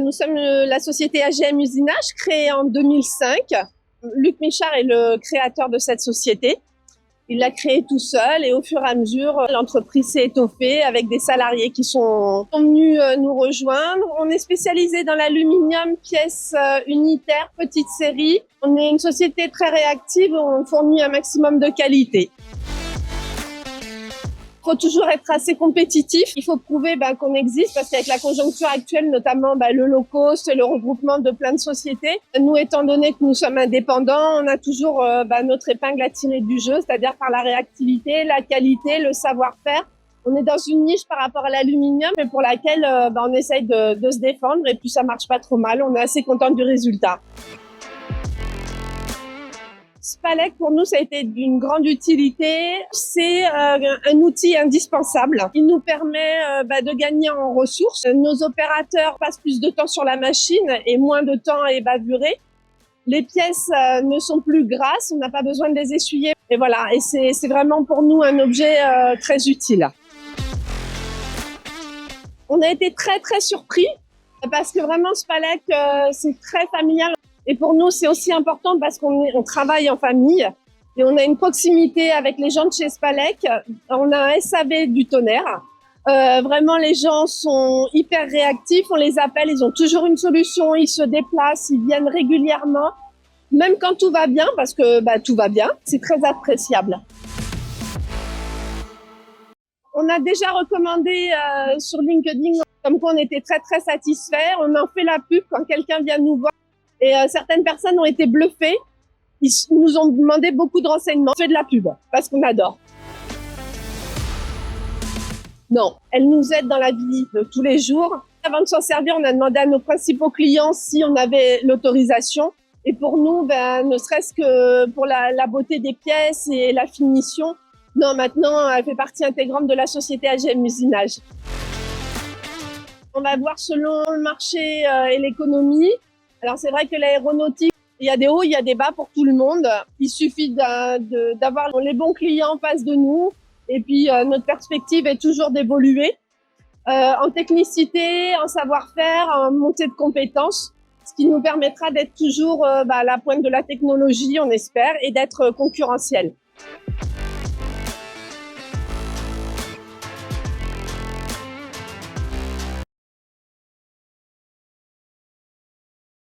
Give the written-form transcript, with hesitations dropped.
Nous sommes la société AGM Usinage, créée en 2005. Luc Michard est le créateur de cette société. Il l'a créée tout seul et au fur et à mesure, l'entreprise s'est étoffée avec des salariés qui sont venus nous rejoindre. On est spécialisé dans l'aluminium, pièces unitaires, petite série. On est une société très réactive, on fournit un maximum de qualité. Il faut toujours être assez compétitif. Il faut prouver qu'on existe parce qu'avec la conjoncture actuelle, notamment le low cost, le regroupement de plein de sociétés, nous, étant donné que nous sommes indépendants, on a toujours notre épingle à tirer du jeu, c'est-à-dire par la réactivité, la qualité, le savoir-faire. On est dans une niche par rapport à l'aluminium, mais pour laquelle on essaye de se défendre et puis ça marche pas trop mal. On est assez content du résultat. Spalec, pour nous, ça a été d'une grande utilité. C'est un outil indispensable. Il nous permet de gagner en ressources. Nos opérateurs passent plus de temps sur la machine et moins de temps à ébavurer. Les pièces ne sont plus grasses, on n'a pas besoin de les essuyer. Et voilà, et c'est vraiment pour nous un objet très utile. On a été très très surpris parce que vraiment Spalec, c'est très familial. Et pour nous, c'est aussi important parce qu'on travaille en famille et on a une proximité avec les gens de chez Spalec. On a un SAV du tonnerre. Vraiment, les gens sont hyper réactifs. On les appelle, ils ont toujours une solution. Ils se déplacent, ils viennent régulièrement. Même quand tout va bien, parce que tout va bien, c'est très appréciable. On a déjà recommandé sur LinkedIn, comme quoi on était très très satisfaits. On en fait la pub quand quelqu'un vient nous voir. Et certaines personnes ont été bluffées. Ils nous ont demandé beaucoup de renseignements. On fait de la pub parce qu'on adore. Non, elle nous aide dans la vie de tous les jours. Avant de s'en servir, on a demandé à nos principaux clients si on avait l'autorisation. Et pour nous, ne serait-ce que pour la beauté des pièces et la finition, non, maintenant, elle fait partie intégrante de la société AGM Usinage. On va voir selon le marché et l'économie. Alors c'est vrai que l'aéronautique, il y a des hauts, il y a des bas pour tout le monde. Il suffit d'avoir les bons clients en face de nous. Et puis notre perspective est toujours d'évoluer en technicité, en savoir-faire, en montée de compétences, ce qui nous permettra d'être toujours à la pointe de la technologie, on espère, et d'être concurrentiel.